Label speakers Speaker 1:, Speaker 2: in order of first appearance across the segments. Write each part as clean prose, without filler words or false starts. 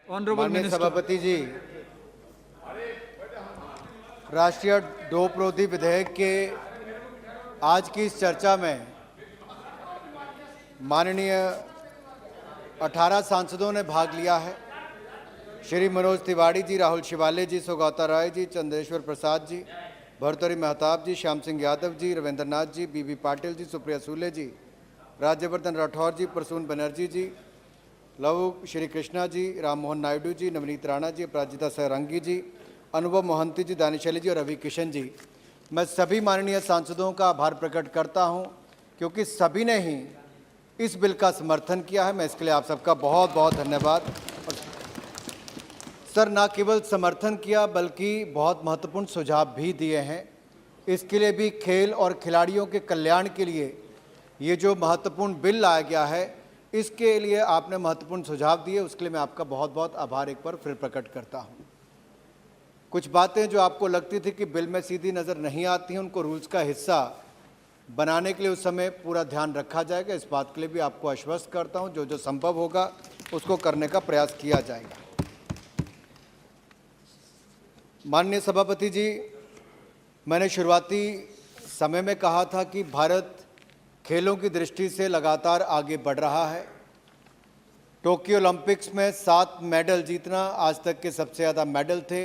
Speaker 1: Honourable
Speaker 2: माननीय
Speaker 1: minister.
Speaker 2: सभापति जी, राष्ट्रीय डोप रोधी विधेयक के आज की इस चर्चा में माननीय 18 सांसदों ने भाग लिया है। श्री मनोज तिवारी जी, राहुल शिवाले जी, सौगौता राय जी, चंद्रेश्वर प्रसाद जी, भर्तृहरि महताब जी, श्याम सिंह यादव जी, रविंद्र नाथ जी, बीबी पाटिल जी, सुप्रिया सूले जी, राज्यवर्धन राठौर जी, प्रसून बनर्जी जी, लव श्री कृष्णा जी, राम मोहन नायडू जी, नवनीत राणा जी, अपराजिता सरंगी जी, अनुभव मोहंती जी, दानिश अली जी और रवि किशन जी। मैं सभी माननीय सांसदों का आभार प्रकट करता हूं क्योंकि सभी ने ही इस बिल का समर्थन किया है। मैं इसके लिए आप सबका बहुत बहुत धन्यवाद। सर, ना केवल समर्थन किया बल्कि बहुत महत्वपूर्ण सुझाव भी दिए हैं। इसके लिए भी खेल और खिलाड़ियों के कल्याण के लिए ये जो महत्वपूर्ण बिल लाया गया है, इसके लिए आपने महत्वपूर्ण सुझाव दिए, उसके लिए मैं आपका बहुत बहुत आभार एक बार फिर प्रकट करता हूं। कुछ बातें जो आपको लगती थी कि बिल में सीधी नज़र नहीं आती हैं, उनको रूल्स का हिस्सा बनाने के लिए उस समय पूरा ध्यान रखा जाएगा। इस बात के लिए भी आपको आश्वस्त करता हूं, जो जो संभव होगा उसको करने का प्रयास किया जाएगा। माननीय सभापति जी, मैंने शुरुआती समय में कहा था कि भारत खेलों की दृष्टि से लगातार आगे बढ़ रहा है। टोक्यो ओलंपिक्स में 7 मेडल जीतना आज तक के सबसे ज़्यादा मेडल थे।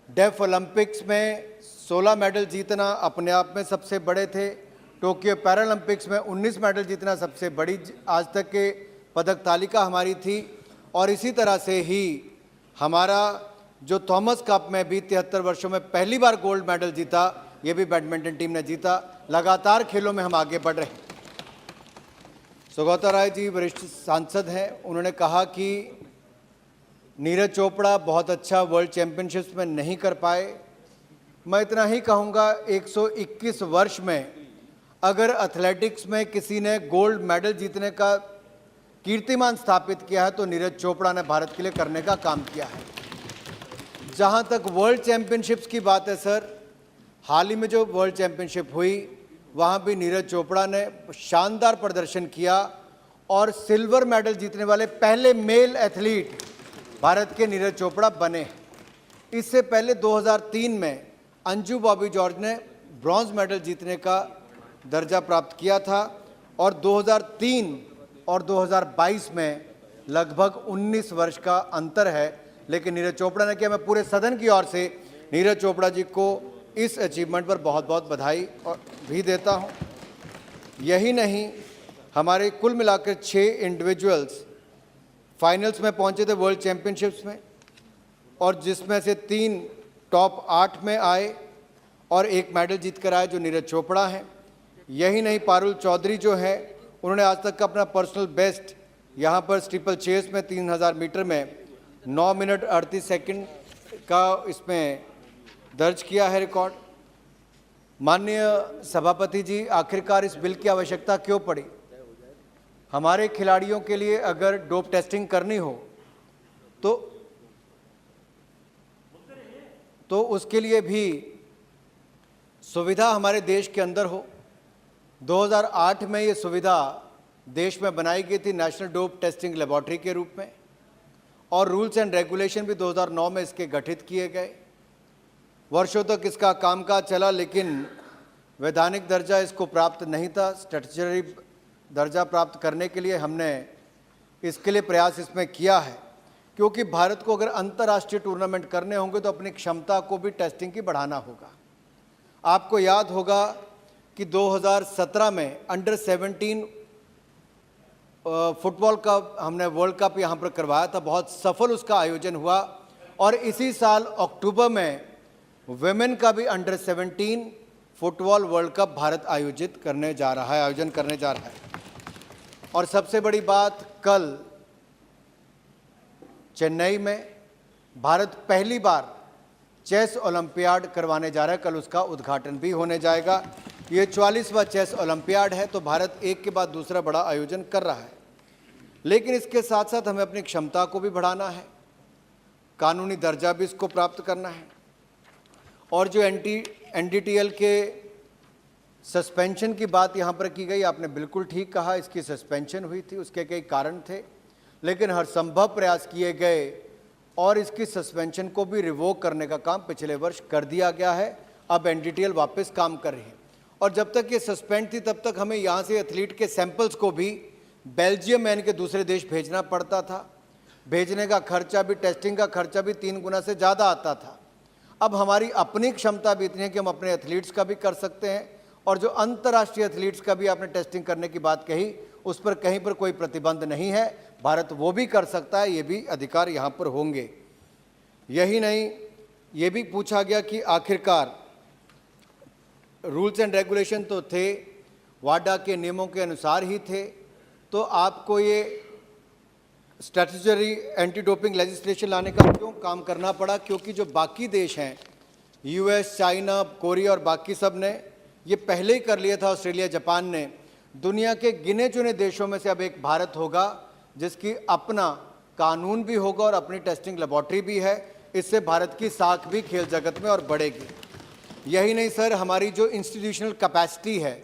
Speaker 2: डेफ ओलंपिक्स में 16 मेडल जीतना अपने आप में सबसे बड़े थे। टोक्यो पैरालंपिक्स में 19 मेडल जीतना सबसे बड़ी आज तक के पदक तालिका हमारी थी। और इसी तरह से ही हमारा जो थॉमस कप में भी 73 वर्षों में पहली बार गोल्ड मेडल जीता, ये भी बैडमिंटन टीम ने जीता। लगातार खेलों में हम आगे बढ़ रहे हैं। सौगौता राय जी वरिष्ठ सांसद हैं, उन्होंने कहा कि नीरज चोपड़ा बहुत अच्छा वर्ल्ड चैंपियनशिप्स में नहीं कर पाए। मैं इतना ही कहूँगा, 121 वर्ष में अगर एथलेटिक्स में किसी ने गोल्ड मेडल जीतने का कीर्तिमान स्थापित किया है तो नीरज चोपड़ा ने भारत के लिए करने का काम किया है। जहाँ तक वर्ल्ड चैंपियनशिप्स की बात है सर, हाल ही में जो वर्ल्ड चैंपियनशिप हुई वहाँ भी नीरज चोपड़ा ने शानदार प्रदर्शन किया और सिल्वर मेडल जीतने वाले पहले मेल एथलीट भारत के नीरज चोपड़ा बने। इससे पहले 2003 में अंजू बॉबी जॉर्ज ने ब्रॉन्ज मेडल जीतने का दर्जा प्राप्त किया था और 2003 और 2022 में लगभग 19 वर्ष का अंतर है, लेकिन नीरज चोपड़ा ने किया। मैं पूरे सदन की ओर से नीरज चोपड़ा जी को इस अचीवमेंट पर बहुत बहुत बधाई और भी देता हूं। यही नहीं, हमारे कुल मिलाकर 6 इंडिविजुअल्स फाइनल्स में पहुंचे थे वर्ल्ड चैंपियनशिप्स में, और जिसमें से 3 टॉप 8 में आए और 1 मेडल जीत कर आए जो नीरज चोपड़ा हैं। यही नहीं, पारुल चौधरी जो है, उन्होंने आज तक का अपना पर्सनल बेस्ट यहाँ पर स्टीपल चेस में 3000 मीटर में 9 मिनट 38 सेकंड का इसमें दर्ज किया है रिकॉर्ड। माननीय सभापति जी, आखिरकार इस बिल की आवश्यकता क्यों पड़ी? हमारे खिलाड़ियों के लिए अगर डोप टेस्टिंग करनी हो तो उसके लिए भी सुविधा हमारे देश के अंदर हो। 2008 में ये सुविधा देश में बनाई गई थी नेशनल डोप टेस्टिंग लेबोरेटरी के रूप में, और रूल्स एंड रेगुलेशन भी 2009 में इसके गठित किए गए। वर्षों तक इसका कामकाज चला, लेकिन वैधानिक दर्जा इसको प्राप्त नहीं था। स्टैट्यूटरी दर्जा प्राप्त करने के लिए हमने इसके लिए प्रयास इसमें किया है, क्योंकि भारत को अगर अंतर्राष्ट्रीय टूर्नामेंट करने होंगे तो अपनी क्षमता को भी टेस्टिंग की बढ़ाना होगा। आपको याद होगा कि 2017 में अंडर 17 फुटबॉल का हमने वर्ल्ड कप यहाँ पर करवाया था, बहुत सफल उसका आयोजन हुआ। और इसी साल अक्टूबर में विमेन का भी under 17 football world cup Bharat आयोजन करने जा रहा है। और सबसे बड़ी बात, कल चेन्नई में भारत पहली बार चेस ओलंपियाड करवाने जा रहा है। कल उसका उद्घाटन भी होने जाएगा। ये 44वां चेस ओलंपियाड है, तो भारत एक के बाद दूसरा बड़ा आयोजन कर रहा है। लेकिन इसके साथ साथ हमें अपनी क्षमता को भी बढ़ाना है, कानूनी दर्जा भी इसको प्राप्त करना है। और जो NDTL के सस्पेंशन की बात यहाँ पर की गई, आपने बिल्कुल ठीक कहा, इसकी सस्पेंशन हुई थी, उसके कई कारण थे, लेकिन हर संभव प्रयास किए गए और इसकी सस्पेंशन को भी रिवोक करने का काम पिछले वर्ष कर दिया गया है। अब एनडीटीएल वापस काम कर रही है और जब तक ये सस्पेंड थी तब तक हमें यहाँ से एथलीट के सैंपल्स को भी बेल्जियम यानी कि दूसरे देश भेजना पड़ता था। भेजने का खर्चा भी, टेस्टिंग का खर्चा भी 3 गुना से ज़्यादा आता था। अब हमारी अपनी क्षमता भी इतनी है कि हम अपने एथलीट्स का भी कर सकते हैं और जो अंतर्राष्ट्रीय एथलीट्स का भी आपने टेस्टिंग करने की बात कही, उस पर कहीं पर कोई प्रतिबंध नहीं है। भारत वो भी कर सकता है, ये भी अधिकार यहाँ पर होंगे। यही नहीं, ये भी पूछा गया कि आखिरकार रूल्स एंड रेगुलेशन तो थे, वाडा के नियमों के अनुसार ही थे, तो आपको ये स्टैट्यूटरी एंटी डोपिंग लेजिस्लेशन लाने का क्यों काम करना पड़ा? क्योंकि जो बाकी देश हैं, यूएस, चाइना, कोरिया और बाकी सब ने ये पहले ही कर लिया था। ऑस्ट्रेलिया, जापान ने। दुनिया के गिने चुने देशों में से अब एक भारत होगा जिसकी अपना कानून भी होगा और अपनी टेस्टिंग लेबॉर्ट्री भी है। इससे भारत की साख भी खेल जगत में और बढ़ेगी। यही नहीं सर, हमारी जो इंस्टीट्यूशनल कैपेसिटी है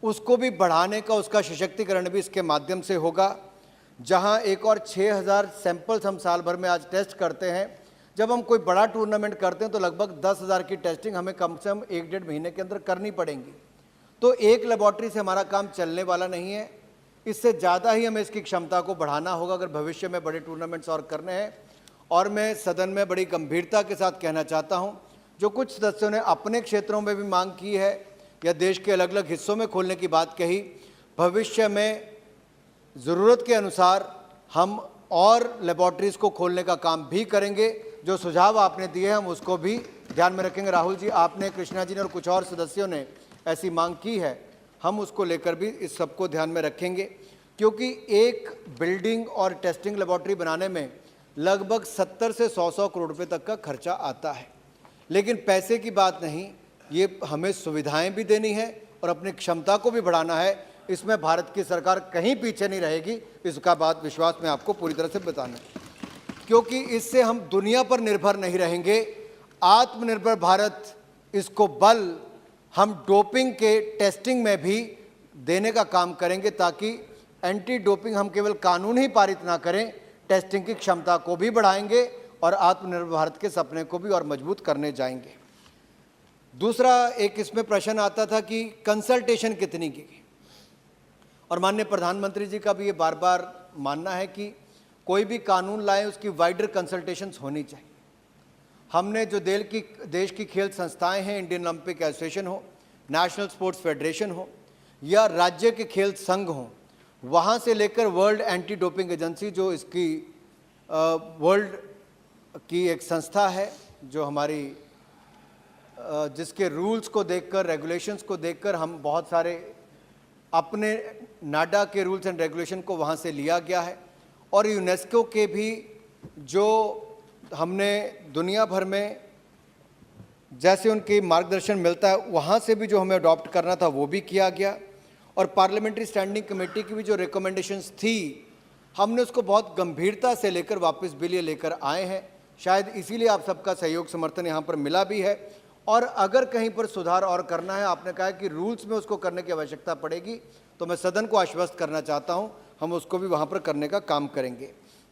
Speaker 2: उसको भी बढ़ाने का, उसका सशक्तिकरण भी इसके माध्यम से होगा। जहां एक और 6000 सैंपल्स हम साल भर में आज टेस्ट करते हैं, जब हम कोई बड़ा टूर्नामेंट करते हैं तो लगभग 10,000 की टेस्टिंग हमें कम से कम 1-1.5 महीने के अंदर करनी पड़ेंगी। तो एक लेबॉर्ट्री से हमारा काम चलने वाला नहीं है, इससे ज़्यादा ही हमें इसकी क्षमता को बढ़ाना होगा अगर भविष्य में बड़े टूर्नामेंट्स और करने हैं। और मैं सदन में बड़ी गंभीरता के साथ कहना चाहता हूँ, जो कुछ सदस्यों ने अपने क्षेत्रों में भी मांग की है या देश के अलग अलग हिस्सों में खोलने की बात कही, भविष्य में ज़रूरत के अनुसार हम और लेबॉर्ट्रीज़ को खोलने का काम भी करेंगे। जो सुझाव आपने दिए हैं हम उसको भी ध्यान में रखेंगे। राहुल जी, आपने, कृष्णा जी ने और कुछ और सदस्यों ने ऐसी मांग की है, हम उसको लेकर भी इस सबको ध्यान में रखेंगे। क्योंकि एक बिल्डिंग और टेस्टिंग लेबॉर्ट्री बनाने में लगभग 70 से 100 करोड़ रुपये तक का खर्चा आता है। लेकिन पैसे की बात नहीं, ये हमें सुविधाएं भी देनी है और अपनी क्षमता को भी बढ़ाना है। इसमें भारत की सरकार कहीं पीछे नहीं रहेगी, इसका बात विश्वास में आपको पूरी तरह से बताना है। क्योंकि इससे हम दुनिया पर निर्भर नहीं रहेंगे। आत्मनिर्भर भारत, इसको बल हम डोपिंग के टेस्टिंग में भी देने का काम करेंगे, ताकि एंटी डोपिंग हम केवल कानून ही पारित ना करें, टेस्टिंग की क्षमता को भी बढ़ाएंगे और आत्मनिर्भर भारत के सपने को भी और मजबूत करने जाएंगे। दूसरा एक इसमें प्रश्न आता था कि कंसल्टेशन कितनी की, और माननीय प्रधानमंत्री जी का भी ये बार बार मानना है कि कोई भी कानून लाएं उसकी वाइडर कंसल्टेशंस होनी चाहिए। हमने जो देश की खेल संस्थाएं हैं, इंडियन ओलंपिक एसोसिएशन हो, नेशनल स्पोर्ट्स फेडरेशन हो या राज्य के खेल संघ हो, वहाँ से लेकर वर्ल्ड एंटी डोपिंग एजेंसी, जो इसकी वर्ल्ड की एक संस्था है, जो हमारी जिसके रूल्स को देखकर, रेगुलेशंस को देखकर हम बहुत सारे अपने नाडा के रूल्स एंड रेगुलेशन को वहाँ से लिया गया है। और यूनेस्को के भी जो हमने दुनिया भर में जैसे उनकी मार्गदर्शन मिलता है, वहाँ से भी जो हमें अडॉप्ट करना था वो भी किया गया। और पार्लियामेंट्री स्टैंडिंग कमेटी की भी जो रिकमेंडेशंस थी, हमने उसको बहुत गंभीरता से लेकर वापस बिल ये लेकर आए हैं। शायद इसीलिए आप सबका सहयोग समर्थन यहाँ पर मिला भी है। और अगर कहीं पर सुधार और करना है, आपने कहा कि रूल्स में उसको करने की आवश्यकता पड़ेगी, तो मैं सदन को आश्वस्त करना चाहता हूँ, हम उसको भी वहाँ पर करने का काम करेंगे।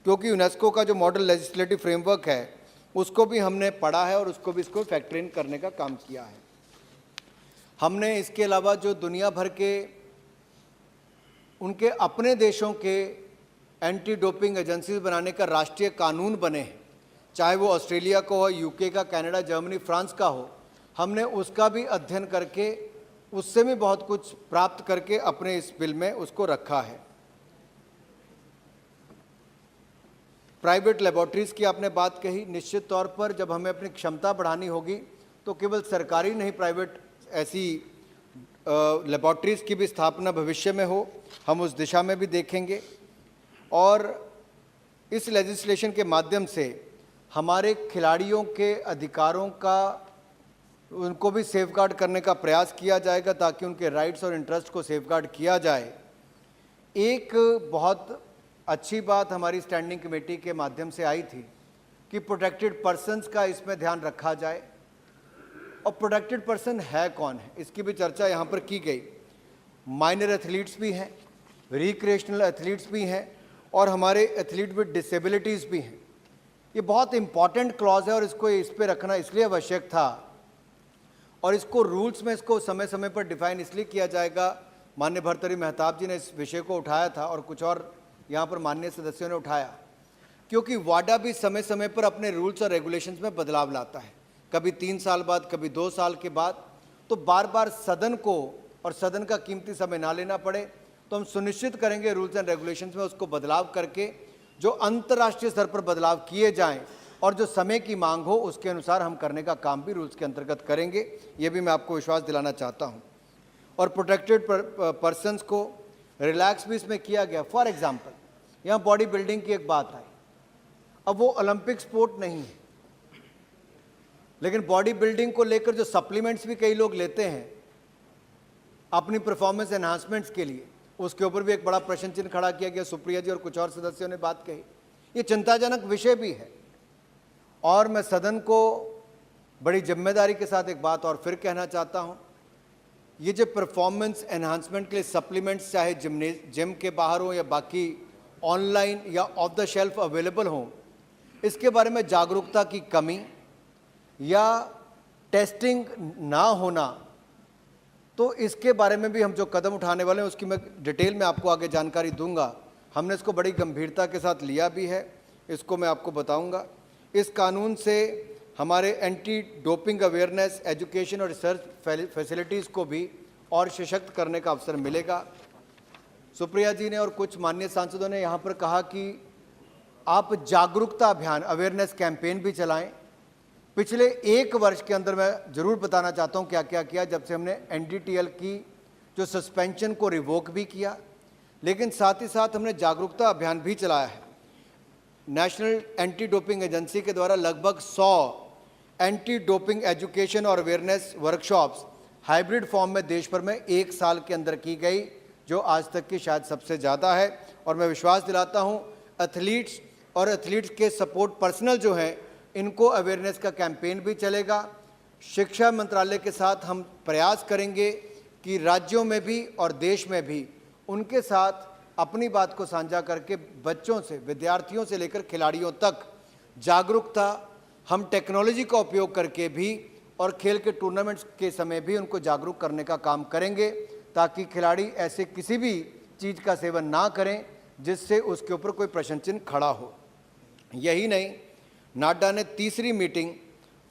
Speaker 2: क्योंकि यूनेस्को का जो मॉडल लेजिस्लेटिव फ्रेमवर्क है उसको भी हमने पढ़ा है और उसको भी इसको फैक्टर इन करने का काम किया है। हमने इसके अलावा जो दुनिया भर के उनके अपने देशों के एंटी डोपिंग एजेंसीज बनाने का राष्ट्रीय कानून बने हैं, चाहे वो ऑस्ट्रेलिया का हो, यूके का, कनाडा, जर्मनी, फ्रांस का हो, हमने उसका भी अध्ययन करके उससे भी बहुत कुछ प्राप्त करके अपने इस बिल में उसको रखा है। प्राइवेट लेबॉर्ट्रीज़ की आपने बात कही। निश्चित तौर पर जब हमें अपनी क्षमता बढ़ानी होगी तो केवल सरकारी नहीं, प्राइवेट ऐसी लेबॉर्ट्रीज़ की भी स्थापना भविष्य में हो, हम उस दिशा में भी देखेंगे। और इस लेजिस्लेशन के माध्यम से हमारे खिलाड़ियों के अधिकारों का, उनको भी सेफगार्ड करने का प्रयास किया जाएगा, ताकि उनके राइट्स और इंटरेस्ट को सेफगार्ड किया जाए। एक बहुत अच्छी बात हमारी स्टैंडिंग कमेटी के माध्यम से आई थी कि प्रोटेक्टेड पर्सन्स का इसमें ध्यान रखा जाए। और प्रोटेक्टेड पर्सन है कौन है, इसकी भी चर्चा यहाँ पर की गई। माइनर एथलीट्स भी हैं, रिक्रिएशनल एथलीट्स भी हैं और हमारे एथलीट विद डिसेबिलिटीज़ भी हैं। ये बहुत इंपॉर्टेंट क्लॉज है और इसको इस पे रखना इसलिए आवश्यक था और इसको रूल्स में इसको समय समय पर डिफाइन इसलिए किया जाएगा। माननीय भर्तृहरि मेहताब जी ने इस विषय को उठाया था और कुछ और यहाँ पर माननीय सदस्यों ने उठाया, क्योंकि वाडा भी समय समय पर अपने रूल्स और रेगुलेशंस में बदलाव लाता है, कभी 3 साल बाद, कभी 2 साल के बाद। तो बार बार सदन को और सदन का कीमती समय ना लेना पड़े, तो हम सुनिश्चित करेंगे रूल्स एंड रेगुलेशंस में उसको बदलाव करके जो अंतर्राष्ट्रीय स्तर पर बदलाव किए जाएं और जो समय की मांग हो उसके अनुसार हम करने का काम भी रूल्स के अंतर्गत करेंगे। ये भी मैं आपको विश्वास दिलाना चाहता हूं। और प्रोटेक्टेड पर्सन्स को रिलैक्स भी इसमें किया गया। फॉर एग्जांपल, यहाँ बॉडी बिल्डिंग की एक बात आई। अब वो ओलंपिक स्पोर्ट नहीं है, लेकिन बॉडी बिल्डिंग को लेकर जो सप्लीमेंट्स भी कई लोग लेते हैं अपनी परफॉर्मेंस एनहांसमेंट्स के लिए, उसके ऊपर भी एक बड़ा प्रश्न चिन्ह खड़ा किया गया। सुप्रिया जी और कुछ और सदस्यों ने बात कही। ये चिंताजनक विषय भी है और मैं सदन को बड़ी जिम्मेदारी के साथ एक बात और फिर कहना चाहता हूं। ये जो परफॉर्मेंस एनहांसमेंट के लिए सप्लीमेंट्स चाहे जिम के बाहर हो या बाकी ऑनलाइन या ऑफ द शेल्फ अवेलेबल हो, इसके बारे में जागरूकता की कमी या टेस्टिंग ना होना, तो इसके बारे में भी हम जो कदम उठाने वाले हैं उसकी मैं डिटेल में आपको आगे जानकारी दूंगा। हमने इसको बड़ी गंभीरता के साथ लिया भी है, इसको मैं आपको बताऊंगा। इस कानून से हमारे एंटी डोपिंग अवेयरनेस, एजुकेशन और रिसर्च फैसिलिटीज़ को भी और सशक्त करने का अवसर मिलेगा। सुप्रिया जी ने और कुछ माननीय सांसदों ने यहाँ पर कहा कि आप जागरूकता अभियान, अवेयरनेस कैंपेन भी चलाएं। पिछले 1 वर्ष के अंदर मैं ज़रूर बताना चाहता हूँ क्या क्या किया। जब से हमने NDTL की जो सस्पेंशन को रिवोक भी किया, लेकिन साथ ही साथ हमने जागरूकता अभियान भी चलाया है। नेशनल एंटी डोपिंग एजेंसी के द्वारा लगभग 100 एंटी डोपिंग एजुकेशन और अवेयरनेस वर्कशॉप्स हाइब्रिड फॉर्म में देश भर में 1 साल के अंदर की गई, जो आज तक की शायद सबसे ज़्यादा है। और मैं विश्वास दिलाता हूँ एथलीट्स और एथलीट्स के सपोर्ट पर्सनल जो हैं, इनको अवेयरनेस का कैंपेन भी चलेगा। शिक्षा मंत्रालय के साथ हम प्रयास करेंगे कि राज्यों में भी और देश में भी उनके साथ अपनी बात को साझा करके बच्चों से, विद्यार्थियों से लेकर खिलाड़ियों तक जागरूकता हम टेक्नोलॉजी का उपयोग करके भी और खेल के टूर्नामेंट्स के समय भी उनको जागरूक करने का काम करेंगे, ताकि खिलाड़ी ऐसे किसी भी चीज़ का सेवन ना करें जिससे उसके ऊपर कोई प्रश्न चिन्ह खड़ा हो। यही नहीं, नाडा ने 3री मीटिंग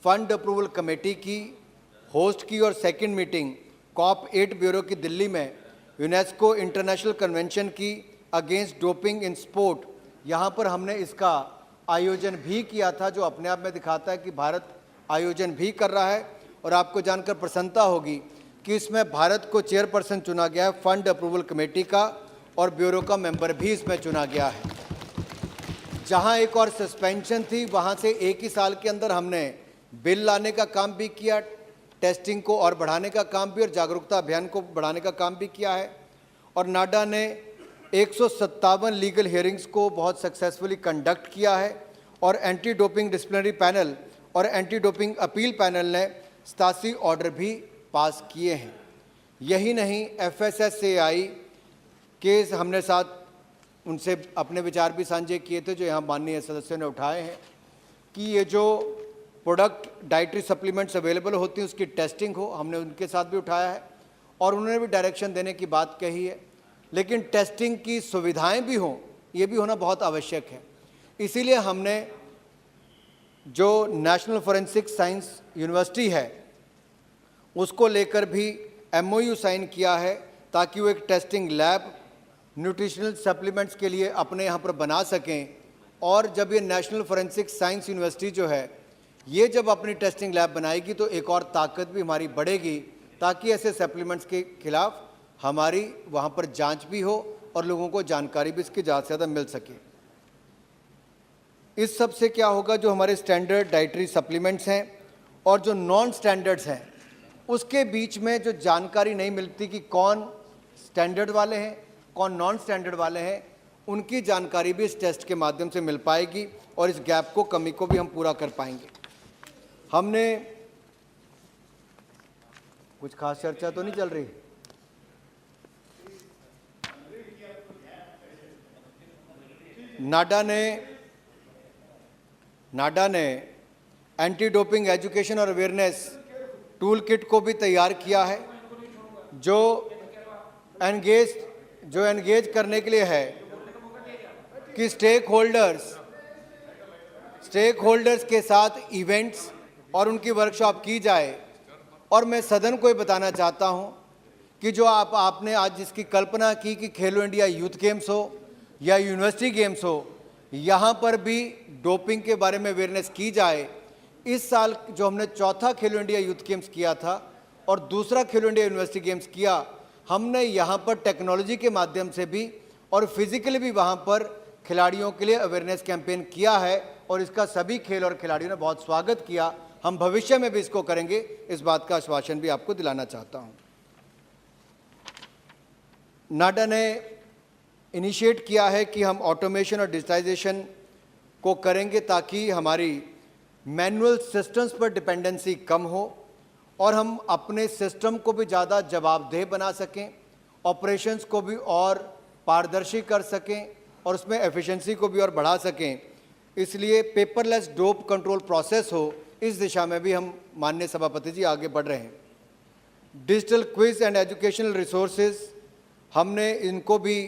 Speaker 2: फंड अप्रूवल कमेटी की होस्ट की और 2nd मीटिंग COP8 ब्यूरो की दिल्ली में यूनेस्को इंटरनेशनल कन्वेंशन की अगेंस्ट डोपिंग इन स्पोर्ट, यहाँ पर हमने इसका आयोजन भी किया था, जो अपने आप में दिखाता है कि भारत आयोजन भी कर रहा है। और आपको जानकर प्रसन्नता होगी कि इसमें भारत को चेयरपर्सन चुना गया है फंड अप्रूवल कमेटी का, और ब्यूरो का मेंबर भी इसमें चुना गया है। जहां एक और सस्पेंशन थी, वहां से 1 ही साल के अंदर हमने बिल लाने का काम भी किया, टेस्टिंग को और बढ़ाने का काम भी और जागरूकता अभियान को बढ़ाने का काम भी किया है। और नाडा ने 157 लीगल हियरिंग्स को बहुत सक्सेसफुली कंडक्ट किया है और एंटी डोपिंग डिसिप्लिनरी पैनल और एंटी डोपिंग अपील पैनल ने 87 ऑर्डर भी पास किए हैं। यही नहीं, FSSAI के हमने साथ उनसे अपने विचार भी साझे किए थे, जो यहाँ माननीय सदस्यों ने उठाए हैं, कि ये जो प्रोडक्ट डाइटरी सप्लीमेंट्स अवेलेबल होती हैं उसकी टेस्टिंग हो, हमने उनके साथ भी उठाया है और उन्होंने भी डायरेक्शन देने की बात कही है। लेकिन टेस्टिंग की सुविधाएं भी हों, ये भी होना बहुत आवश्यक है। इसीलिए हमने जो नेशनल फॉरेंसिक साइंस यूनिवर्सिटी है उसको लेकर भी MOU साइन किया है, ताकि वो एक टेस्टिंग लैब न्यूट्रिशनल सप्लीमेंट्स के लिए अपने यहाँ पर बना सकें। और जब ये नेशनल फॉरेंसिक साइंस यूनिवर्सिटी जो है, ये जब अपनी टेस्टिंग लैब बनाएगी तो एक और ताकत भी हमारी बढ़ेगी, ताकि ऐसे सप्लीमेंट्स के खिलाफ हमारी वहाँ पर जांच भी हो और लोगों को जानकारी भी इसकी ज़्यादा से ज़्यादा मिल सके। इस सब से क्या होगा, जो हमारे स्टैंडर्ड डाइटरी सप्लीमेंट्स हैं और जो नॉन स्टैंडर्ड्स हैं, उसके बीच में जो जानकारी नहीं मिलती कि कौन स्टैंडर्ड वाले हैं, कौन नॉन स्टैंडर्ड वाले हैं, उनकी जानकारी भी इस टेस्ट के माध्यम से मिल पाएगी और इस गैप को, कमी को भी हम पूरा कर पाएंगे। हमने कुछ खास चर्चा तो नहीं चल रही? नाडा ने नाडा ने एंटी डोपिंग एजुकेशन और अवेयरनेस टूल किट को भी तैयार किया है, जो एंगेज करने के लिए है कि स्टेक होल्डर्स के साथ इवेंट्स और उनकी वर्कशॉप की जाए। और मैं सदन को ये बताना चाहता हूं कि जो आपने आज जिसकी कल्पना की कि खेलो इंडिया यूथ गेम्स हो या यूनिवर्सिटी गेम्स हो, यहाँ पर भी डोपिंग के बारे में अवेयरनेस की जाए। इस साल जो हमने चौथा खेलो इंडिया यूथ गेम्स किया था और दूसरा खेलो इंडिया यूनिवर्सिटी गेम्स किया, हमने यहाँ पर टेक्नोलॉजी के माध्यम से भी और फिजिकली भी वहाँ पर खिलाड़ियों के लिए अवेयरनेस कैंपेन किया है और इसका सभी खेल और खिलाड़ियों ने बहुत स्वागत किया। हम भविष्य में भी इसको करेंगे, इस बात का आश्वासन भी आपको दिलाना चाहता हूँ। नाडा ने इनिशिएट किया है कि हम ऑटोमेशन और डिजिटाइजेशन को करेंगे ताकि हमारी मैनुअल सिस्टम्स पर डिपेंडेंसी कम हो और हम अपने सिस्टम को भी ज़्यादा जवाबदेह बना सकें, ऑपरेशंस को भी और पारदर्शी कर सकें और उसमें एफिशिएंसी को भी और बढ़ा सकें। इसलिए पेपरलेस डोप कंट्रोल प्रोसेस हो, इस दिशा में भी हम माननीय सभापति जी आगे बढ़ रहे हैं। Digital quiz and educational resources हमने इनको भी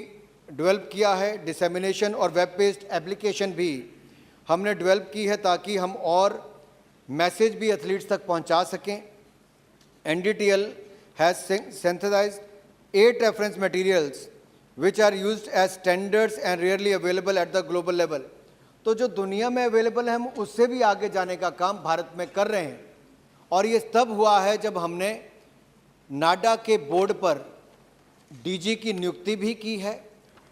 Speaker 2: डेवलप किया है। डिसेमिनेशन और वेब बेस्ड एप्लीकेशन भी हमने डेवलप की है ताकि हम और मैसेज भी एथलीट्स तक पहुंचा सकें। NDTL has synthesized 8 reference materials which are used as standards and rarely available at the global level। तो जो दुनिया में अवेलेबल है हम उससे भी आगे जाने का काम भारत में कर रहे हैं और ये तब हुआ है जब हमने नाडा के बोर्ड पर DG की नियुक्ति भी की है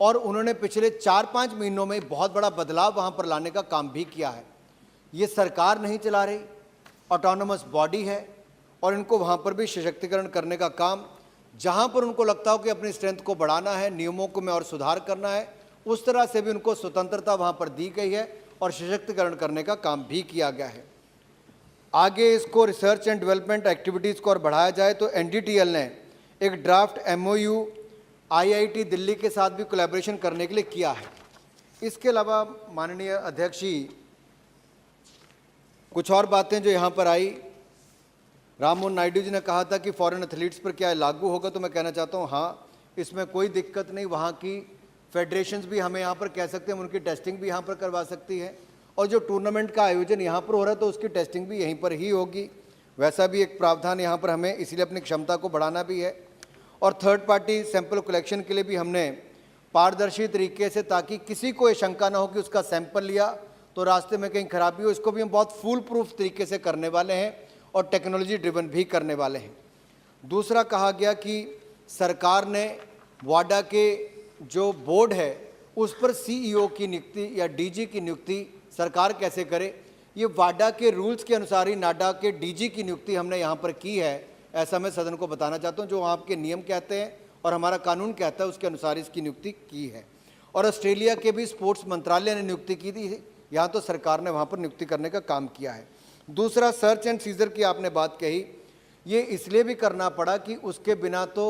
Speaker 2: और उन्होंने पिछले 4-5 महीनों में बहुत बड़ा बदलाव वहाँ पर लाने का काम भी किया है। ये सरकार नहीं चला रही, ऑटोनोमस बॉडी है और इनको वहाँ पर भी सशक्तिकरण करने का काम, जहाँ पर उनको लगता हो कि अपनी स्ट्रेंथ को बढ़ाना है, नियमों को में और सुधार करना है, उस तरह से भी उनको स्वतंत्रता वहाँ पर दी गई है और सशक्तिकरण करने का काम भी किया गया है। आगे इसको रिसर्च एंड डेवलपमेंट एक्टिविटीज़ को और बढ़ाया जाए तो NDTL ने एक ड्राफ्ट MOU IIT दिल्ली के साथ भी कोलैबोरेशन करने के लिए किया है। इसके अलावा माननीय अध्यक्ष जी, कुछ और बातें जो यहाँ पर आई, राममोहन नायडू जी ने कहा था कि फॉरेन एथलीट्स पर क्या लागू होगा, तो मैं कहना चाहता हूँ हाँ, इसमें कोई दिक्कत नहीं। वहाँ की फेडरेशंस भी हमें यहाँ पर कह सकते हैं, उनकी टेस्टिंग भी यहाँ पर करवा सकती है और जो टूर्नामेंट का आयोजन यहाँ पर हो रहा है तो उसकी टेस्टिंग भी यहीं पर ही होगी। वैसा भी एक प्रावधान यहाँ पर हमें इसीलिए अपनी क्षमता को बढ़ाना भी है। और थर्ड पार्टी सैंपल कलेक्शन के लिए भी हमने पारदर्शी तरीके से, ताकि किसी को ये शंका ना हो कि उसका सैंपल लिया तो रास्ते में कहीं खराबी हो, इसको भी हम बहुत फुल प्रूफ तरीके से करने वाले हैं और टेक्नोलॉजी ड्रिवन भी करने वाले हैं। दूसरा कहा गया कि सरकार ने वाडा के जो बोर्ड है उस पर CEO की नियुक्ति या DG की नियुक्ति सरकार कैसे करे, ये वाडा के रूल्स के अनुसार ही नाडा के DG की नियुक्ति हमने यहाँ पर की है, ऐसा मैं सदन को बताना चाहता हूँ। जो आपके नियम कहते हैं और हमारा कानून कहता है उसके अनुसार इसकी नियुक्ति की है। और ऑस्ट्रेलिया के भी स्पोर्ट्स मंत्रालय ने नियुक्ति की थी, यहाँ तो सरकार ने वहाँ पर नियुक्ति करने का काम किया है। दूसरा, सर्च एंड सीजर की आपने बात कही, ये इसलिए भी करना पड़ा कि उसके बिना तो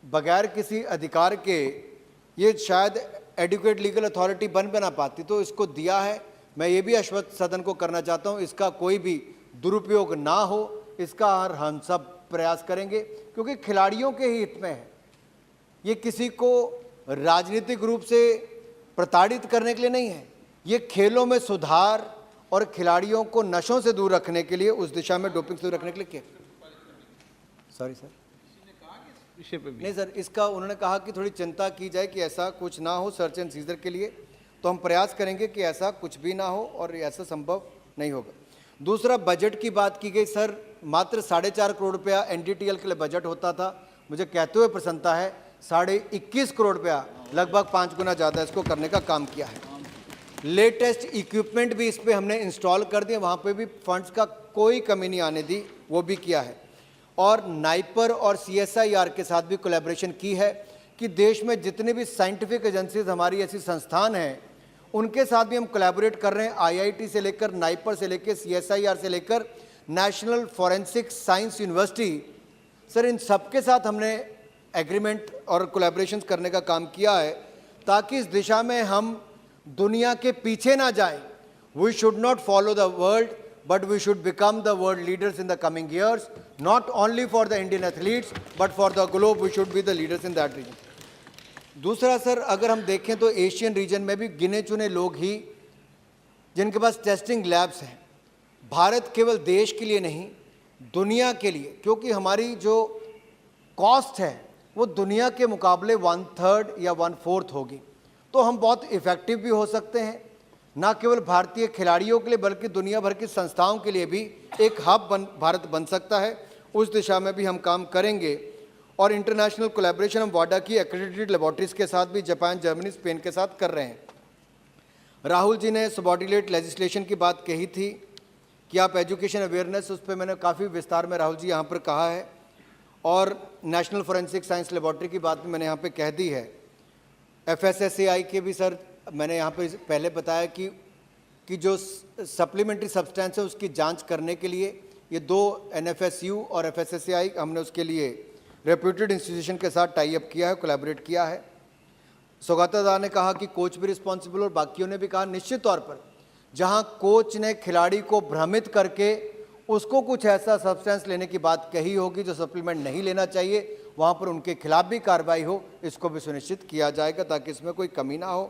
Speaker 2: बगैर किसी अधिकार के ये शायद एडुकेट लीगल अथॉरिटी बन ना पाती, तो इसको दिया है। मैं ये भी आश्वस्त सदन को करना चाहता हूँ, इसका कोई भी दुरुपयोग ना हो, इसका हम सब प्रयास करेंगे क्योंकि खिलाड़ियों के ही हित में है। ये किसी को राजनीतिक रूप से प्रताड़ित करने के लिए नहीं है, ये खेलों में सुधार और खिलाड़ियों को नशों से दूर रखने के लिए, उस दिशा में डोपिंग से दूर रखने के लिए। क्या सॉरी सर, विषय पे नहीं सर, इसका उन्होंने कहा कि थोड़ी चिंता की जाए कि ऐसा कुछ ना हो सर्च एंड सीजर के लिए, तो हम प्रयास करेंगे कि ऐसा कुछ भी ना हो और ऐसा संभव नहीं होगा। दूसरा, बजट की बात की गई सर, मात्र 4.5 करोड़ रुपया NDTL के लिए बजट होता था। मुझे कहते हुए प्रसन्नता है 21.5 करोड़ रुपया, लगभग 5 गुना ज़्यादा इसको करने का काम किया है। लेटेस्ट इक्विपमेंट भी इस पर हमने इंस्टॉल कर दिए, वहाँ पे भी फंड्स का कोई कमी नहीं आने दी, वो भी किया है। और नाइपर और CSIR के साथ भी कोलैबोरेशन की है कि देश में जितने भी साइंटिफिक एजेंसीज हमारी ऐसी संस्थान हैं उनके साथ भी हम कोलैबोरेट कर रहे हैं। IIT से लेकर नाइपर से लेकर CSIR से लेकर national forensic science university, sir इन सबके साथ हमने एग्रीमेंट और कोलैबोरेशन करने का काम किया है ताकि इस दिशा में हम दुनिया के पीछे ना जाएं We should not follow the world, but we should become the world leaders in the coming years. Not only for the Indian athletes, but for the globe, we should be the leaders in that region. दूसरा sir, अगर हम देखें तो Asian region में भी गिने चुने लोग ही जिनके पास टेस्टिंग लैब्स हैं। भारत केवल देश के लिए नहीं, दुनिया के लिए, क्योंकि हमारी जो कॉस्ट है वो दुनिया के मुकाबले 1/3 या 1/4 होगी, तो हम बहुत इफ़ेक्टिव भी हो सकते हैं। ना केवल भारतीय खिलाड़ियों के लिए बल्कि दुनिया भर की संस्थाओं के लिए भी एक हब भारत बन सकता है। उस दिशा में भी हम काम करेंगे। और इंटरनेशनल कोलैबोरेशन हम वाडा की एक्रेडिटेड लेबॉर्ट्रीज के साथ भी जापान, जर्मनी, स्पेन के साथ कर रहे हैं। राहुल जी ने सबॉर्डिनेट लेजिस्लेशन की बात कही थी कि आप एजुकेशन अवेयरनेस, उस पर मैंने काफ़ी विस्तार में राहुल जी यहाँ पर कहा है। और नेशनल फॉरेंसिक साइंस लेबॉर्ट्री की बात भी मैंने यहाँ पे कह दी है। FSSAI के भी सर मैंने यहाँ पे पहले बताया कि जो सप्लीमेंट्री सब्सटेंस है उसकी जांच करने के लिए ये 2 NFSU और FSSAI हमने उसके लिए रेप्यूटेड इंस्टीट्यूशन के साथ टाई अप किया है, कोलैबोरेट किया है। सौगता दा ने कहा कि कोच भी रिस्पॉन्सिबल, और बाकियों ने भी कहा निश्चित तौर पर जहाँ कोच ने खिलाड़ी को भ्रमित करके उसको कुछ ऐसा सब्सटेंस लेने की बात कही होगी जो सप्लीमेंट नहीं लेना चाहिए, वहाँ पर उनके खिलाफ भी कार्रवाई हो, इसको भी सुनिश्चित किया जाएगा ताकि इसमें कोई कमी ना हो।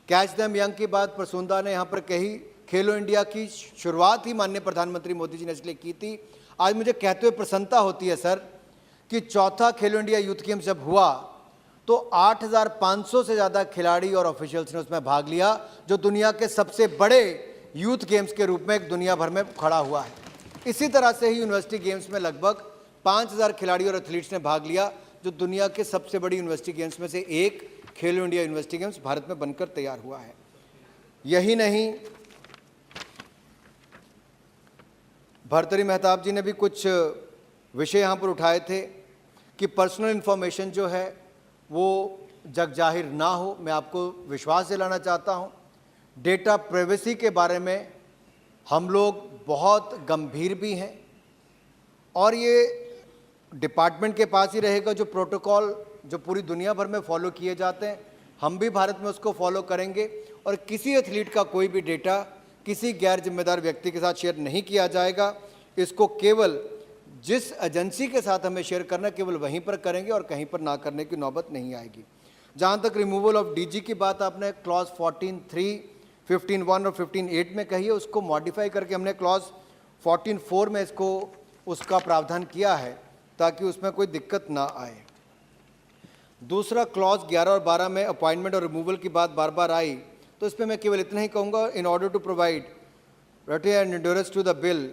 Speaker 2: कैच देम यंग की बात प्रसूंदा ने यहाँ पर कही। खेलो इंडिया की शुरुआत ही माननीय प्रधानमंत्री मोदी जी ने इसलिए की थी। आज मुझे कहते हुए प्रसन्नता होती है सर कि चौथा खेलो इंडिया यूथ गेम्स जब हुआ तो 8,500 से ज़्यादा खिलाड़ी और ऑफिशियल्स ने उसमें भाग लिया, जो दुनिया के सबसे बड़े यूथ गेम्स के रूप में दुनिया भर में खड़ा हुआ है। इसी तरह से ही यूनिवर्सिटी गेम्स में लगभग 5,000 खिलाड़ी और एथलीट्स ने भाग लिया, जो दुनिया के सबसे बड़ी यूनिवर्सिटी गेम्स में से एक खेलो इंडिया यूनिवर्सिटी गेम्स भारत में बनकर तैयार हुआ है। यही नहीं, भर्तृहरि मेहताब जी ने भी कुछ विषय यहाँ पर उठाए थे कि पर्सनल इन्फॉर्मेशन जो है वो जग जाहिर ना हो। मैं आपको विश्वास दिलाना चाहता हूँ, डेटा प्राइवेसी के बारे में हम लोग बहुत गंभीर भी हैं और ये डिपार्टमेंट के पास ही रहेगा। जो प्रोटोकॉल जो पूरी दुनिया भर में फॉलो किए जाते हैं, हम भी भारत में उसको फॉलो करेंगे और किसी एथलीट का कोई भी डेटा किसी गैर जिम्मेदार व्यक्ति के साथ शेयर नहीं किया जाएगा। इसको केवल जिस एजेंसी के साथ हमें शेयर करना केवल वहीं पर करेंगे और कहीं पर ना करने की नौबत नहीं आएगी। जहाँ तक रिमूवल ऑफ DG की बात आपने क्लॉज 14(3), 15(1) और 15(8) में कही है, उसको मॉडिफाई करके हमने क्लॉज 14(4) में इसको उसका प्रावधान किया है ताकि उसमें कोई दिक्कत ना आए। दूसरा क्लॉज 11 और 12 में अपॉइंटमेंट और रिमूवल की बात बार बार आई, तो इस पर मैं केवल इतना ही कहूँगा, in order to provide rate and endurance to the bill,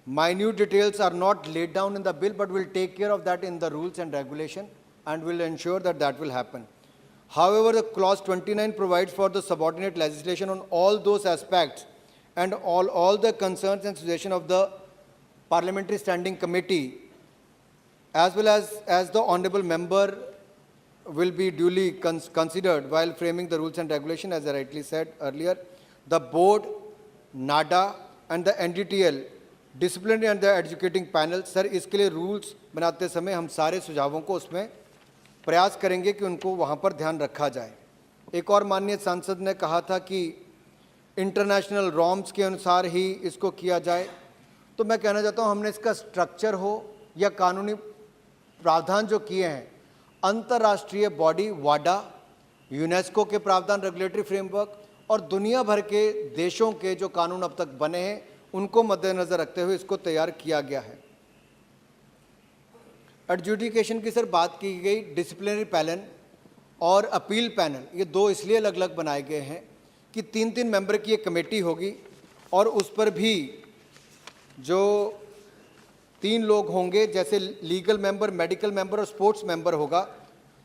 Speaker 2: minute details are not laid down in the bill, but we'll take care of that in the rules and regulation and will ensure that that will happen. However, the clause 29 provides for the subordinate legislation on all those aspects and all the concerns and suggestions of the Parliamentary Standing Committee, as well as the honorable member will be duly considered while framing the rules and regulation. As I rightly said earlier, the board, NADA and the NDTL, disciplinary and the educating panel, sir इसके लिए rules बनाते समय हम सारे सुझावों को उसमें प्रयास करेंगे कि उनको वहाँ पर ध्यान रखा जाए। एक और माननीय सांसद ने कहा था कि इंटरनेशनल नॉर्म्स के अनुसार ही इसको किया जाए, तो मैं कहना चाहता हूँ हमने इसका स्ट्रक्चर हो या कानूनी प्रावधान जो किए हैं, अंतर्राष्ट्रीय बॉडी वाडा, यूनेस्को के प्रावधान, रेगुलेटरी फ्रेमवर्क और दुनिया भर के देशों के जो कानून अब तक बने हैं उनको मद्देनजर रखते हुए इसको तैयार किया गया है। एडजुडिकेशन की सर बात की गई। डिसिप्लिनरी पैनल और अपील पैनल, ये 2 इसलिए अलग अलग बनाए गए हैं कि 3-3 मेंबर की एक कमेटी होगी और उस पर भी जो 3 लोग होंगे, जैसे लीगल मेंबर, मेडिकल मेंबर और स्पोर्ट्स मेंबर होगा,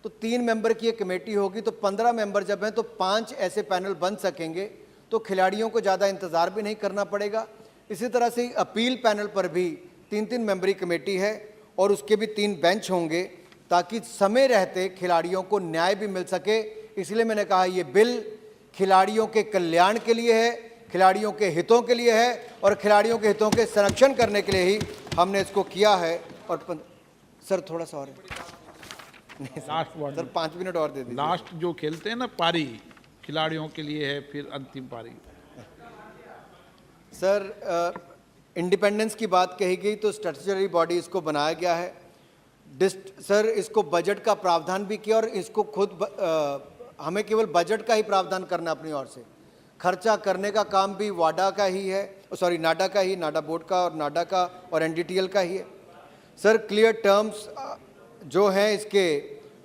Speaker 2: तो 3 मेंबर की एक कमेटी होगी। तो 15 मेंबर जब हैं तो 5 ऐसे पैनल बन सकेंगे, तो खिलाड़ियों को ज़्यादा इंतज़ार भी नहीं करना पड़ेगा। इसी तरह से अपील पैनल पर भी 3-3 मेंबरी कमेटी है और उसके भी 3 बेंच होंगे ताकि समय रहते खिलाड़ियों को न्याय भी मिल सके। इसलिए मैंने कहा ये बिल खिलाड़ियों के कल्याण के लिए है, खिलाड़ियों के हितों के लिए है और खिलाड़ियों के हितों के संरक्षण करने के लिए ही हमने इसको किया है। और सर थोड़ा सा और लास्ट वर्ड सर, 5 मिनट और दे दीजिए।
Speaker 1: लास्ट जो खेलते हैं ना पारी, खिलाड़ियों के लिए है, फिर अंतिम पारी।
Speaker 2: सर इंडिपेंडेंस की बात कही गई तो स्टैट्यूटरी बॉडी इसको बनाया गया है। सर इसको बजट का प्रावधान भी किया और इसको खुद हमें केवल बजट का ही प्रावधान करना अपनी ओर से, खर्चा करने का काम भी वाडा का ही है, सॉरी नाडा का ही, नाडा बोर्ड का और नाडा का और एनडीटीएल का ही है। सर क्लियर टर्म्स जो हैं इसके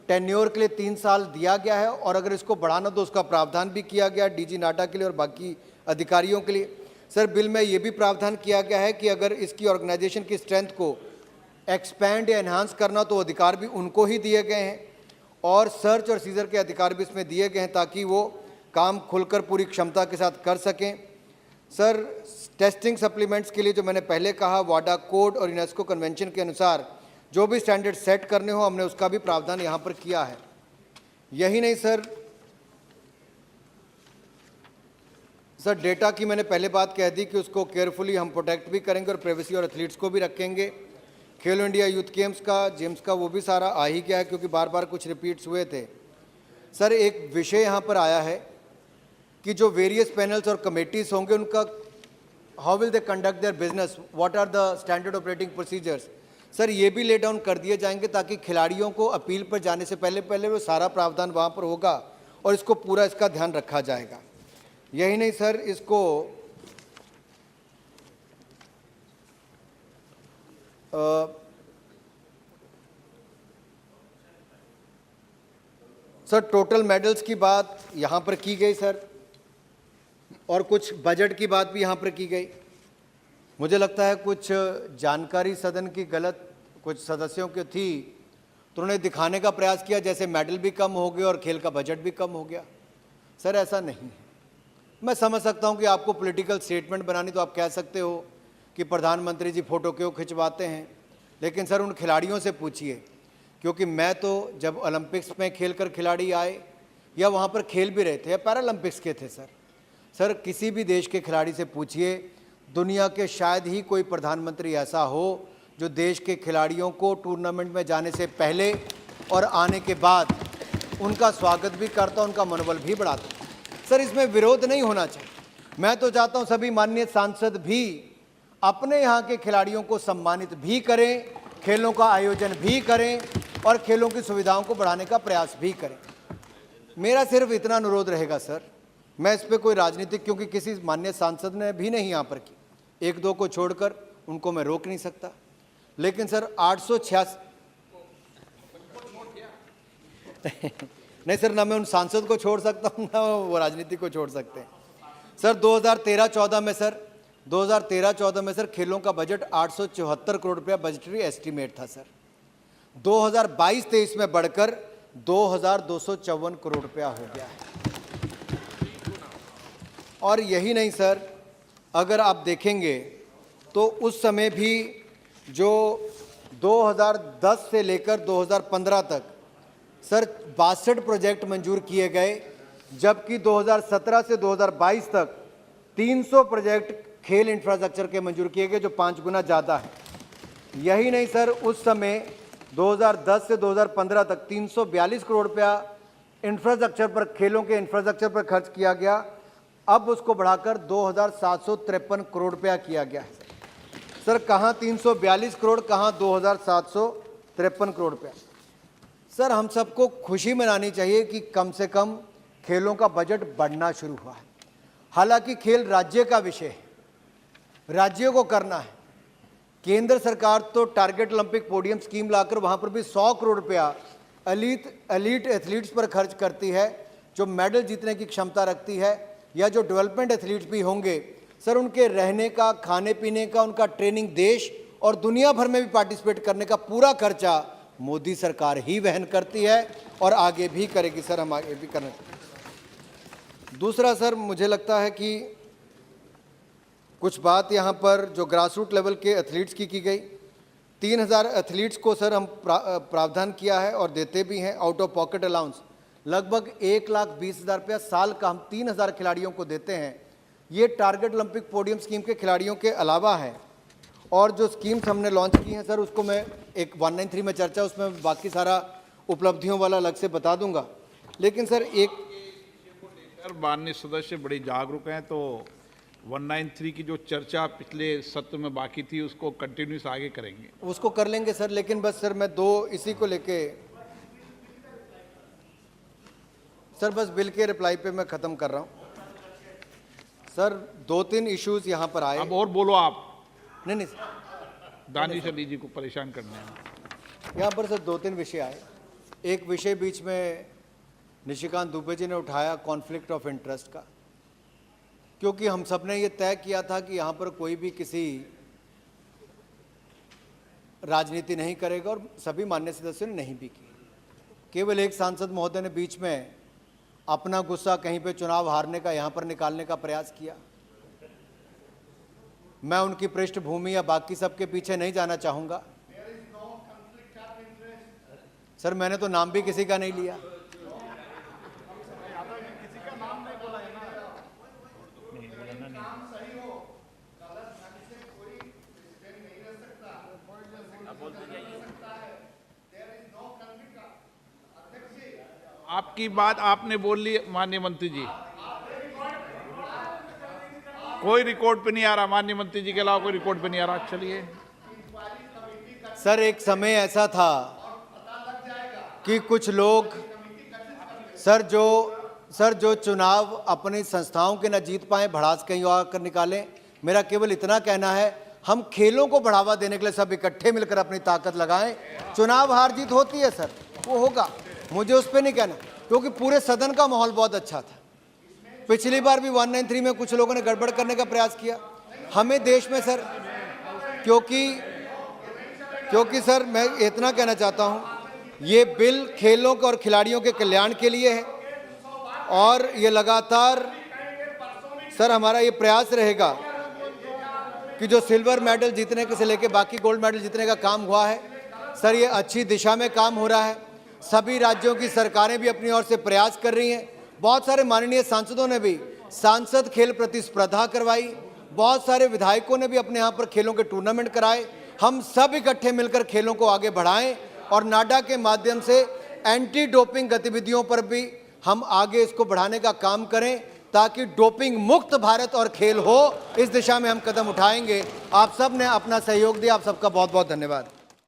Speaker 2: टेन्योर के लिए 3 साल दिया गया है और अगर इसको बढ़ाना तो उसका प्रावधान भी किया गया डीजी नाडा के लिए और बाकी अधिकारियों के लिए। सर बिल में ये भी प्रावधान किया गया है कि अगर इसकी ऑर्गेनाइजेशन की स्ट्रेंथ को एक्सपैंड या एनहांस करना तो अधिकार भी उनको ही दिए गए हैं और सर्च और सीजर के अधिकार भी इसमें दिए गए हैं ताकि वो काम खुलकर पूरी क्षमता के साथ कर सकें। सर टेस्टिंग सप्लीमेंट्स के लिए जो मैंने पहले कहा वाडा कोड और यूनेस्को कन्वेंशन के अनुसार जो भी स्टैंडर्ड सेट करने हो हमने उसका भी प्रावधान यहाँ पर किया है। यही नहीं सर डेटा की मैंने पहले बात कह दी कि उसको केयरफुली हम प्रोटेक्ट भी करेंगे और प्राइवेसी और एथलीट्स को भी रखेंगे। खेलो इंडिया यूथ गेम्स का जेम्स का वो भी सारा आ ही गया है क्योंकि बार बार कुछ रिपीट्स हुए थे। सर एक विषय यहाँ पर आया है कि जो वेरियस पैनल्स और कमेटीज़ होंगे उनका how will they conduct their business, what are the standard operating procedures. Sir ये भी ले डाउन कर दिए जाएंगे ताकि खिलाड़ियों को अपील पर जाने से पहले वो सारा प्रावधान वहाँ पर होगा और इसको पूरा इसका ध्यान रखा जाएगा। यही नहीं सर इसको सर टोटल मेडल्स की बात यहाँ पर की गई सर और कुछ बजट की बात भी यहाँ पर की गई। मुझे लगता है कुछ जानकारी सदन की गलत कुछ सदस्यों की थी तो उन्होंने दिखाने का प्रयास किया जैसे मेडल भी कम हो गए और खेल का बजट भी कम हो गया। सर ऐसा नहीं है। मैं समझ सकता हूँ कि आपको पॉलिटिकल स्टेटमेंट बनानी तो आप कह सकते हो कि प्रधानमंत्री जी फ़ोटो क्यों खिंचवाते हैं, लेकिन सर उन खिलाड़ियों से पूछिए क्योंकि मैं तो जब ओलंपिक्स में खेल कर खिलाड़ी आए या वहाँ पर खेल भी रहे थे या पैरालंपिक्स के थे सर किसी भी देश के खिलाड़ी से पूछिए, दुनिया के शायद ही कोई प्रधानमंत्री ऐसा हो जो देश के खिलाड़ियों को टूर्नामेंट में जाने से पहले और आने के बाद उनका स्वागत भी करता, उनका मनोबल भी बढ़ाता। सर इसमें विरोध नहीं होना चाहिए। मैं तो चाहता हूं सभी माननीय सांसद भी अपने यहाँ के खिलाड़ियों को सम्मानित भी करें, खेलों का आयोजन भी करें और खेलों की सुविधाओं को बढ़ाने का प्रयास भी करें। मेरा सिर्फ इतना अनुरोध रहेगा सर, मैं इस पर कोई राजनीतिक क्योंकि किसी माननीय सांसद ने भी नहीं यहाँ पर की, 1-2 को छोड़कर उनको मैं रोक नहीं सकता, लेकिन सर 886 नहीं सर, ना मैं उन सांसद को छोड़ सकता हूँ ना वो राजनीति को छोड़ सकते हैं। सर 2013-14 में सर खेलों का बजट 874 करोड़ रुपया बजटरी एस्टीमेट था सर। 2022-23 में बढ़कर 2254 करोड़ रुपया हो गया है। और यही नहीं सर, अगर आप देखेंगे तो उस समय भी जो 2010 से लेकर 2015 तक सर 62 प्रोजेक्ट मंजूर किए गए, जबकि 2017 से 2022 तक 300 प्रोजेक्ट खेल इंफ्रास्ट्रक्चर के मंजूर किए गए, जो 5 गुना ज़्यादा है। यही नहीं सर, उस समय 2010 से 2015 तक 342 करोड़ रुपया इंफ्रास्ट्रक्चर पर, खेलों के इंफ्रास्ट्रक्चर पर खर्च किया गया। अब उसको बढ़ाकर 2753 करोड़ रुपया किया गया है। सर कहाँ 342 करोड़, कहाँ 2753 करोड़ रुपया। सर हम सबको खुशी मनानी चाहिए कि कम से कम खेलों का बजट बढ़ना शुरू हुआ है। हालांकि खेल राज्य का विषय है, राज्यों को करना है। केंद्र सरकार तो टारगेट ओलंपिक पोडियम स्कीम लाकर वहाँ पर भी 100 करोड़ रुपया एलीट एथलीट्स पर खर्च करती है, जो मेडल जीतने की क्षमता रखती है, या जो डेवलपमेंट एथलीट्स भी होंगे सर उनके रहने का, खाने पीने का, उनका ट्रेनिंग देश और दुनिया भर में भी पार्टिसिपेट करने का पूरा खर्चा मोदी सरकार ही वहन करती है और आगे भी करेगी। सर हम आगे भी करना। दूसरा सर मुझे लगता है कि कुछ बात यहाँ पर जो ग्रासरूट लेवल के एथलीट्स की गई, 3000 एथलीट्स को सर हम प्रावधान किया है और देते भी हैं आउट ऑफ पॉकेट अलाउंस। लगभग 1,20,000 रुपया साल का हम 3000 खिलाड़ियों को देते हैं। ये टारगेट ओलंपिक पोडियम स्कीम के खिलाड़ियों के अलावा है। और जो स्कीम्स हमने लॉन्च की हैं सर, उसको मैं एक 193 में चर्चा, उसमें बाकी सारा उपलब्धियों वाला अलग से बता दूंगा। लेकिन सर एक
Speaker 1: माननीय सदस्य बड़ी जागरूक हैं, तो 193 की जो चर्चा पिछले सत्र में बाकी थी उसको कंटिन्यूस आगे करेंगे।
Speaker 2: उसको कर लेंगे सर, लेकिन बस सर मैं दो इसी को लेके सर बस बिल के रिप्लाई पे मैं खत्म कर रहा हूं सर। 2-3 इश्यूज यहां पर आए।
Speaker 1: अब और बोलो आप,
Speaker 2: नहीं सर,
Speaker 1: दानिश अली जी को परेशान करने हैं।
Speaker 2: यहाँ पर सर 2-3 विषय आए। एक विषय बीच में निशिकांत दुबे जी ने उठाया कॉन्फ्लिक्ट ऑफ इंटरेस्ट का, क्योंकि हम सब ने ये तय किया था कि यहाँ पर कोई भी किसी राजनीति नहीं करेगा और सभी मान्य सदस्यों ने नहीं भी की। केवल एक सांसद महोदय ने बीच में अपना गुस्सा कहीं पे चुनाव हारने का यहाँ पर निकालने का प्रयास किया। मैं उनकी पृष्ठभूमि या बाकी सबके पीछे नहीं जाना चाहूँगा सर, मैंने तो नाम भी किसी का नहीं लिया।
Speaker 1: आपकी बात आपने बोल ली माननीय मंत्री जी, कोई रिकॉर्ड पे नहीं आ रहा। माननीय मंत्री जी के अलावा कोई रिकॉर्ड पे नहीं आ रहा। चलिए
Speaker 2: सर, एक समय ऐसा था कि कुछ लोग सर जो चुनाव अपनी संस्थाओं के न जीत पाए, भड़ास कहीं और कर निकालें। मेरा केवल इतना कहना है, हम खेलों को बढ़ावा देने के लिए सब इकट्ठे मिलकर अपनी ताकत लगाएं। चुनाव हार जीत होती है सर, वो होगा, मुझे उस पर नहीं कहना, क्योंकि पूरे सदन का माहौल बहुत अच्छा था। पिछली बार भी 193 में कुछ लोगों ने गड़बड़ करने का प्रयास किया। हमें देश में सर, क्योंकि सर मैं इतना कहना चाहता हूं, ये बिल खेलों और खिलाड़ियों के कल्याण के लिए है और ये लगातार सर हमारा ये प्रयास रहेगा कि जो सिल्वर मेडल जीतने के से लेकर बाकी गोल्ड मेडल जीतने का काम हुआ है सर, ये अच्छी दिशा में काम हो रहा है। सभी राज्यों की सरकारें भी अपनी ओर से प्रयास कर रही हैं। बहुत सारे माननीय सांसदों ने भी सांसद खेल प्रतिस्पर्धा करवाई, बहुत सारे विधायकों ने भी अपने यहाँ पर खेलों के टूर्नामेंट कराए। हम सब इकट्ठे मिलकर खेलों को आगे बढ़ाएं और नाडा के माध्यम से एंटी डोपिंग गतिविधियों पर भी हम आगे इसको बढ़ाने का काम करें, ताकि डोपिंग मुक्त भारत और खेल हो। इस दिशा में हम कदम उठाएंगे। आप सब ने अपना सहयोग दिया, आप सबका बहुत बहुत धन्यवाद।